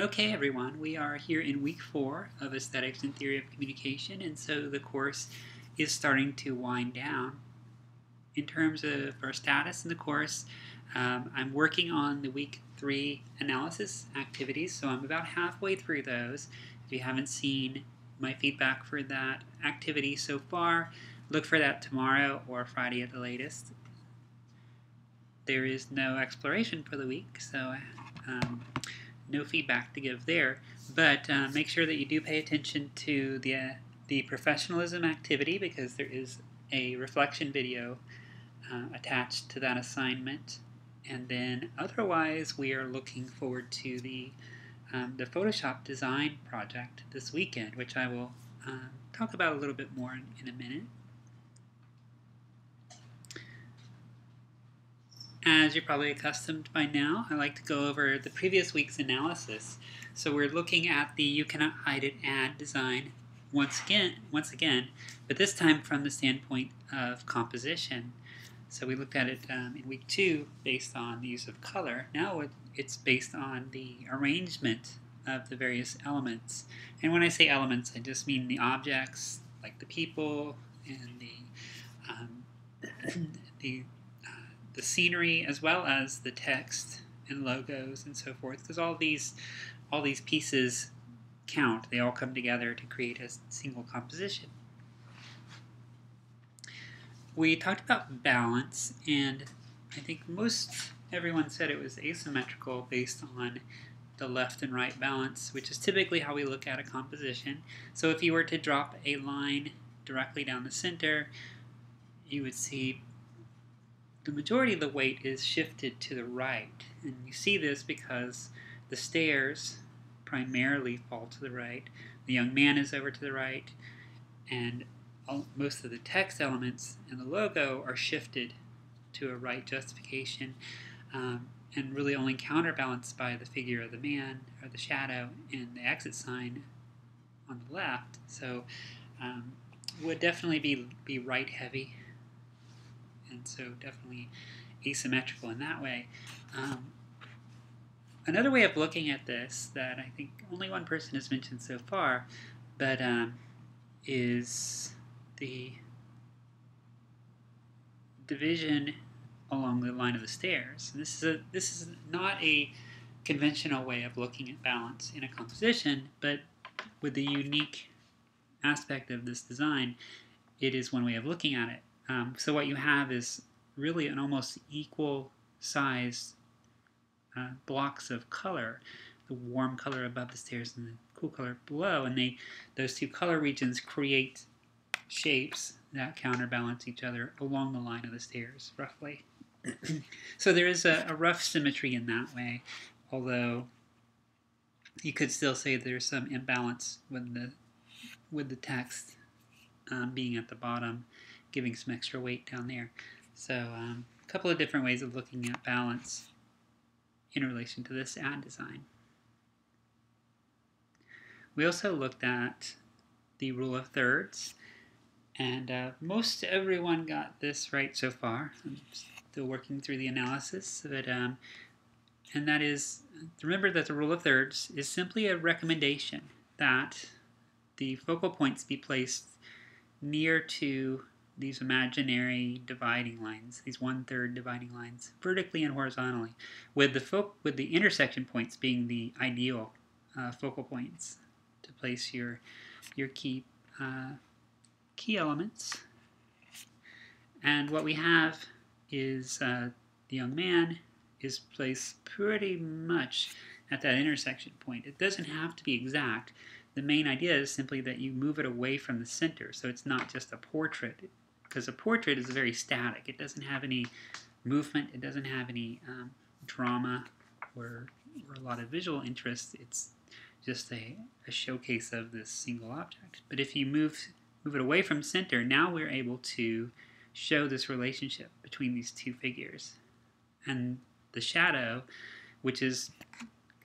Okay, everyone, we are here in week 4 of Aesthetics and Theory of Communication, and so the course is starting to wind down. In terms of our status in the course, I'm working on the week 3 analysis activities, so I'm about halfway through those. If you haven't seen my feedback for that activity so far, look for that tomorrow or Friday at the latest. There is no exploration for the week, so no feedback to give there, but make sure that you do pay attention to the professionalism activity, because there is a reflection video attached to that assignment. And then otherwise, we are looking forward to the Photoshop design project this weekend, which I will talk about a little bit more in a minute. As you're probably accustomed by now, I like to go over the previous week's analysis. So we're looking at the You Cannot Hide It ad design once again, but this time from the standpoint of composition. So we looked at it in week 2 based on the use of color. Now it's based on the arrangement of the various elements. And when I say elements, I just mean the objects, like the people and the scenery, as well as the text and logos and so forth, because all these pieces count. They all come together to create a single composition. We talked about balance, and I think most everyone said it was asymmetrical based on the left and right balance, which is typically how we look at a composition. So if you were to drop a line directly down the center, you would see the majority of the weight is shifted to the right. And you see this because the stairs primarily fall to the right, the young man is over to the right, and most of the text elements and the logo are shifted to a right justification, and really only counterbalanced by the figure of the man, or the shadow, and the exit sign on the left. So would definitely be right heavy, and so definitely asymmetrical in that way. Another way of looking at this that I think only one person has mentioned so far, but is the division along the line of the stairs. This is not a conventional way of looking at balance in a composition, but with the unique aspect of this design, it is one way of looking at it. So what you have is really an almost equal size blocks of color, the warm color above the stairs and the cool color below, and those two color regions create shapes that counterbalance each other along the line of the stairs, roughly. So there is a rough symmetry in that way, although you could still say there's some imbalance with the text being at the bottom, giving some extra weight down there. So a couple of different ways of looking at balance in relation to this ad design. We also looked at the rule of thirds, and most everyone got this right so far. I'm still working through the analysis, but and that is, remember that the rule of thirds is simply a recommendation that the focal points be placed near to these imaginary dividing lines, these 1/3 dividing lines, vertically and horizontally, with the intersection points being the ideal focal points to place your key elements. And what we have is the young man is placed pretty much at that intersection point. It doesn't have to be exact. The main idea is simply that you move it away from the center, so it's not just a portrait, because a portrait is very static. It doesn't have any movement. It doesn't have any drama or a lot of visual interest. It's just a showcase of this single object. But if you move it away from center, now we're able to show this relationship between these two figures. And the shadow, which is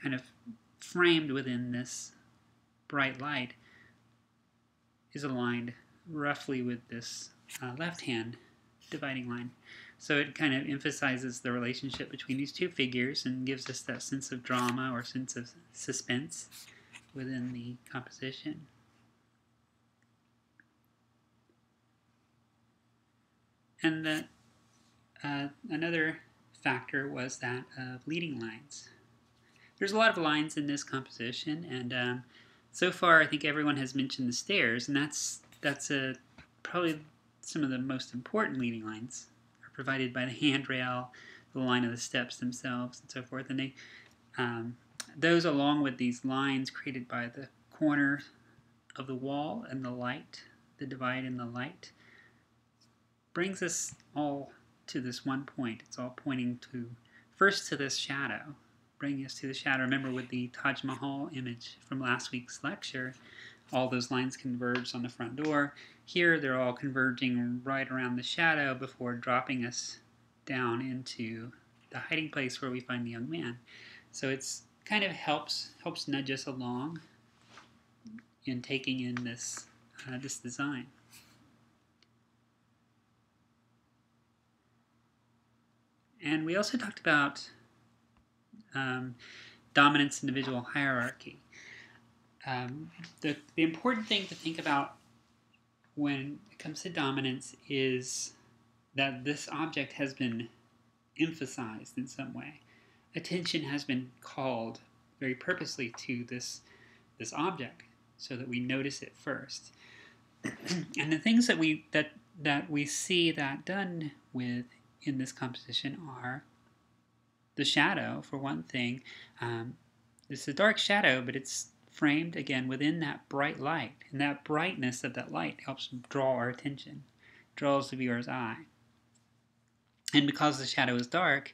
kind of framed within this bright light, is aligned roughly with this left-hand dividing line. So it kind of emphasizes the relationship between these two figures and gives us that sense of drama or sense of suspense within the composition. And another factor was that of leading lines. There's a lot of lines in this composition, and so far I think everyone has mentioned the stairs, and that's probably some of the most important leading lines are provided by the handrail, the line of the steps themselves, and so forth. And those, along with these lines created by the corner of the wall and the light, the divide in the light, brings us all to this one point. It's all pointing first to this shadow, bringing us to the shadow. Remember with the Taj Mahal image from last week's lecture, all those lines converged on the front door. Here they're all converging right around the shadow before dropping us down into the hiding place where we find the young man. So it's kind of helps nudge us along in taking in this design. And we also talked about dominance and the visual hierarchy. The important thing to think about when it comes to dominance is that this object has been emphasized in some way. Attention has been called very purposely to this object so that we notice it first. And the things that we see that done with in this composition are the shadow, for one thing. It's a dark shadow, but it's framed again within that bright light, and that brightness of that light helps draw our attention, draws the viewer's eye. And because the shadow is dark,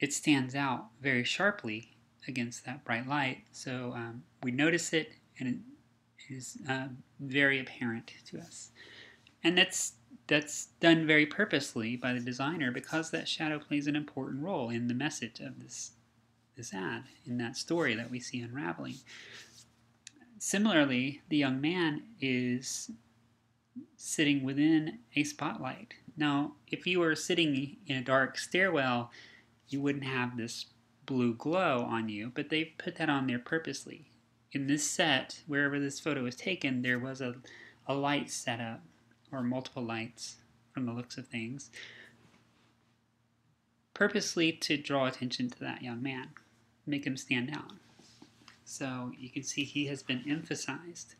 it stands out very sharply against that bright light, so we notice it, and it is very apparent to us. And that's done very purposely by the designer, because that shadow plays an important role in the message of this ad, in that story that we see unraveling. Similarly, the young man is sitting within a spotlight. Now, if you were sitting in a dark stairwell, you wouldn't have this blue glow on you, but they put that on there purposely. In this set, wherever this photo was taken, there was a light set up, or multiple lights from the looks of things, purposely to draw attention to that young man, make him stand out. So you can see he has been emphasized,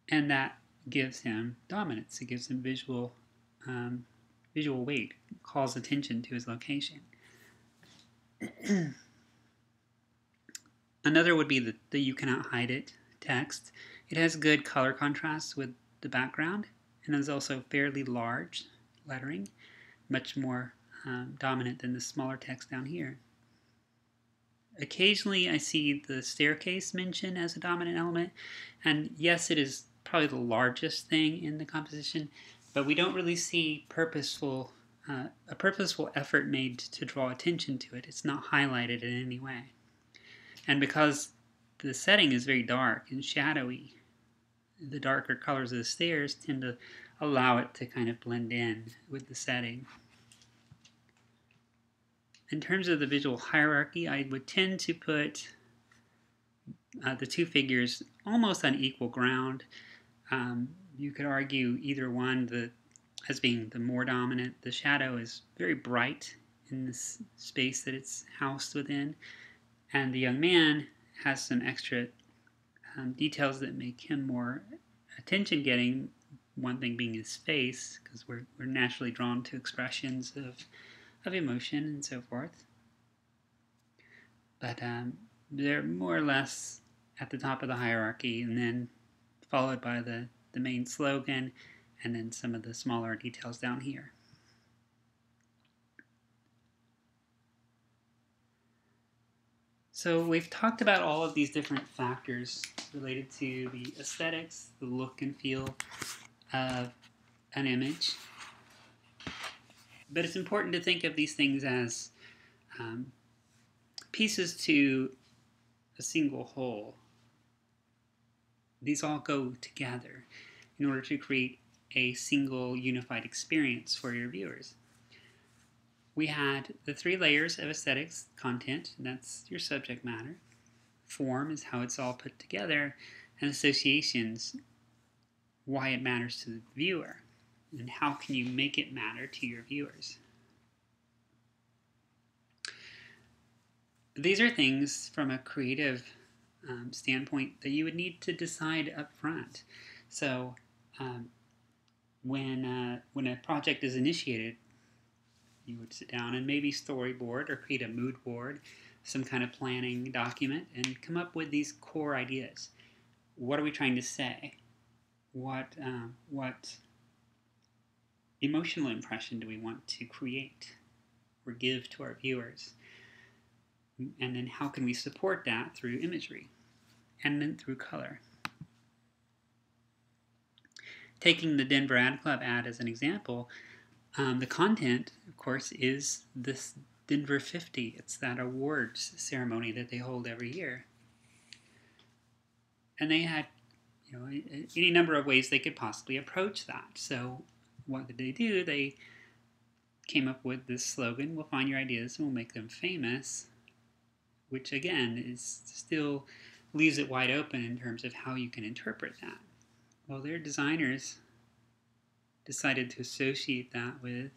and that gives him dominance. It gives him visual weight, calls attention to his location. Another would be the "You cannot hide it" text. It has good color contrast with the background, and is also fairly large lettering, much more dominant than the smaller text down here. Occasionally I see the staircase mentioned as a dominant element, and yes, it is probably the largest thing in the composition, but we don't really see a purposeful effort made to draw attention to it. It's not highlighted in any way. And because the setting is very dark and shadowy, the darker colors of the stairs tend to allow it to kind of blend in with the setting. In terms of the visual hierarchy, I would tend to put the two figures almost on equal ground. You could argue either one as being the more dominant. The shadow is very bright in this space that it's housed within, and the young man has some extra details that make him more attention-getting, one thing being his face, because we're naturally drawn to expressions of emotion and so forth. But they're more or less at the top of the hierarchy, and then followed by the main slogan, and then some of the smaller details down here. So we've talked about all of these different factors related to the aesthetics, the look and feel of an image. But it's important to think of these things as pieces to a single whole. These all go together in order to create a single unified experience for your viewers. We had the 3 layers of aesthetics: content, and that's your subject matter; form is how it's all put together; and associations, why it matters to the viewer, and how can you make it matter to your viewers. These are things from a creative standpoint that you would need to decide up front. So when a project is initiated, you would sit down and maybe storyboard or create a mood board, some kind of planning document, and come up with these core ideas. What are we trying to say? What emotional impression do we want to create or give to our viewers? And then how can we support that through imagery and then through color? Taking the Denver Ad Club ad as an example, the content, of course, is this Denver 50. It's that awards ceremony that they hold every year. And they had, any number of ways they could possibly approach that. So what did they do? They came up with this slogan: we'll find your ideas and we'll make them famous, which again is still leaves it wide open in terms of how you can interpret that. Well, their designers decided to associate that with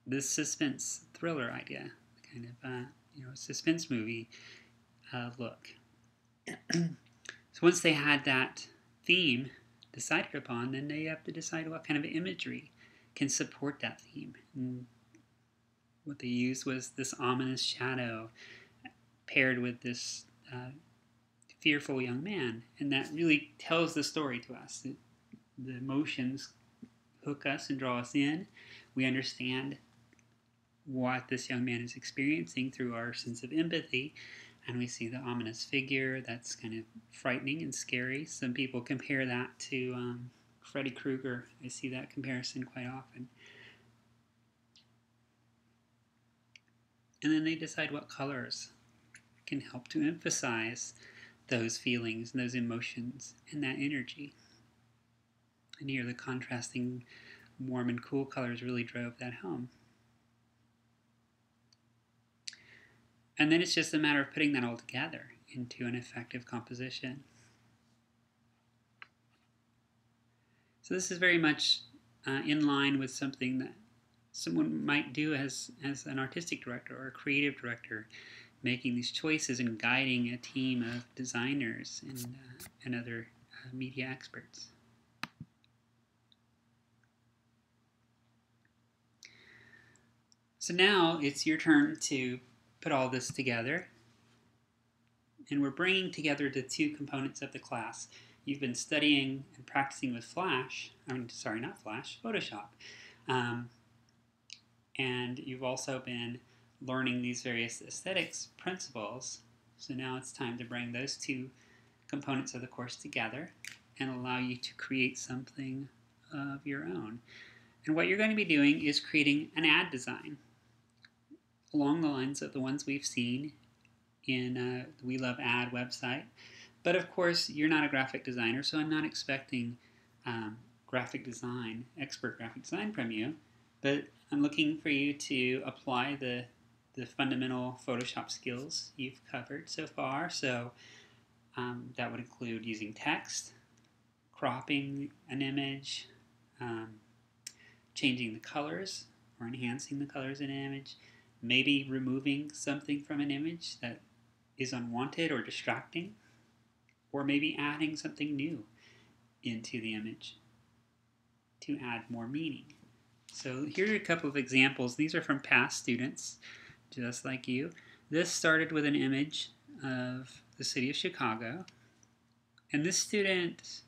this suspense thriller idea, kind of suspense movie look. So once they had that theme decided upon, then they have to decide what kind of imagery can support that theme. And what they used was this ominous shadow paired with this fearful young man, and that really tells the story to us. The emotions hook us and draw us in. We understand what this young man is experiencing through our sense of empathy, and we see the ominous figure that's kind of frightening and scary. Some people compare that to Freddy Krueger. I see that comparison quite often. And then they decide what colors can help to emphasize those feelings and those emotions and that energy. And here the contrasting warm and cool colors really drove that home. And then it's just a matter of putting that all together into an effective composition. So this is very much in line with something that someone might do as an artistic director or a creative director, making these choices and guiding a team of designers and other media experts. So now it's your turn to put all this together, and we're bringing together the 2 components of the class. You've been studying and practicing with Photoshop. And you've also been learning these various aesthetics principles. So now it's time to bring those 2 components of the course together and allow you to create something of your own. And what you're going to be doing is creating an ad design along the lines of the ones we've seen in the We Love Ad website. But of course, you're not a graphic designer, so I'm not expecting expert graphic design from you. But I'm looking for you to apply the fundamental Photoshop skills you've covered so far. So that would include using text, cropping an image, changing the colors or enhancing the colors in an image, maybe removing something from an image that is unwanted or distracting, or maybe adding something new into the image to add more meaning. So here are a couple of examples. These are from past students, just like you. This started with an image of the city of Chicago, and this student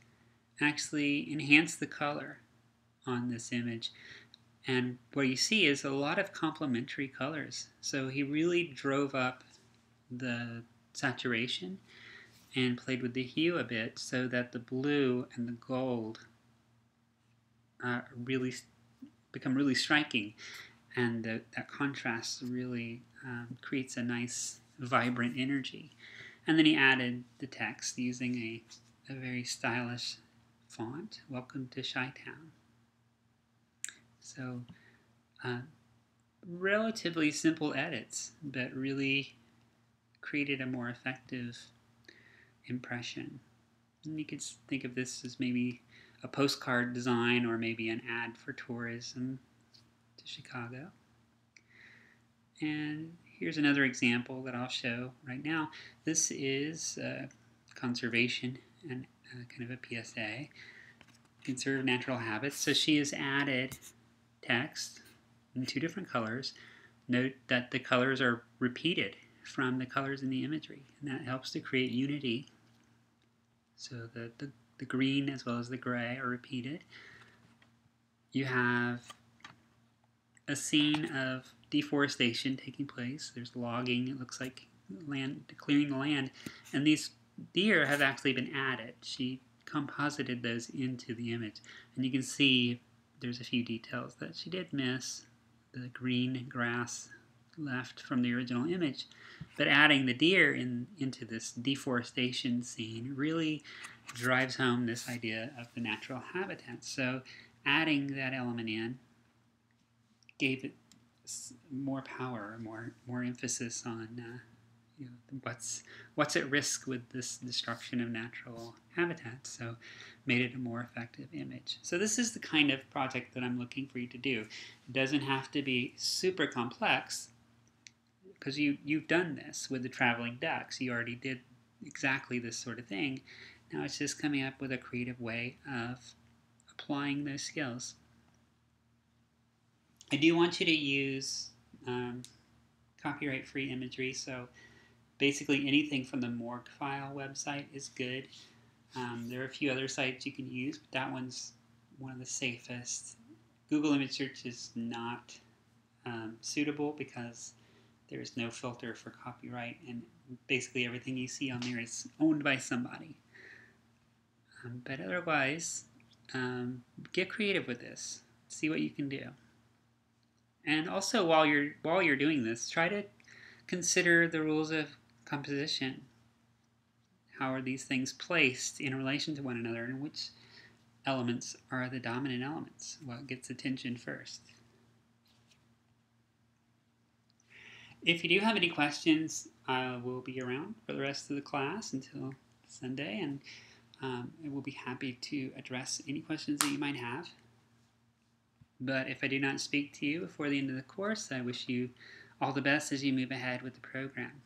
actually enhanced the color on this image. And what you see is a lot of complementary colors. So he really drove up the saturation and played with the hue a bit so that the blue and the gold really become really striking, and that contrast really creates a nice vibrant energy. And then he added the text using a very stylish font. Welcome to Chi-Town. So relatively simple edits, but really created a more effective impression. And you could think of this as maybe a postcard design or maybe an ad for tourism to Chicago. And here's another example that I'll show right now. This is conservation and kind of a PSA. Conserve natural habits. So she has added text in 2 different colors. Note that the colors are repeated from the colors in the imagery, and that helps to create unity. So the green as well as the gray are repeated. You have a scene of deforestation taking place. There's logging, it looks like clearing the land, and these deer have actually been added. She composited those into the image, and you can see there's a few details that she did miss. The green grass left from the original image, but adding the deer into this deforestation scene really drives home this idea of the natural habitat. So adding that element in gave it more power, more emphasis on what's at risk with this destruction of natural habitats. So made it a more effective image. So this is the kind of project that I'm looking for you to do. It doesn't have to be super complex, because you've done this with the traveling ducks. You already did exactly this sort of thing. Now it's just coming up with a creative way of applying those skills. I do want you to use copyright-free imagery, so basically anything from the Morguefile website is good. There are a few other sites you can use, but that one's one of the safest. Google image search is not suitable because there's no filter for copyright, and basically everything you see on there is owned by somebody. But otherwise, get creative with this. See what you can do. And also, while you're doing this, try to consider the rules of composition. How are these things placed in relation to one another, and which elements are the dominant elements? What gets attention first? If you do have any questions, I will be around for the rest of the class until Sunday, and I will be happy to address any questions that you might have. But if I do not speak to you before the end of the course, I wish you all the best as you move ahead with the program.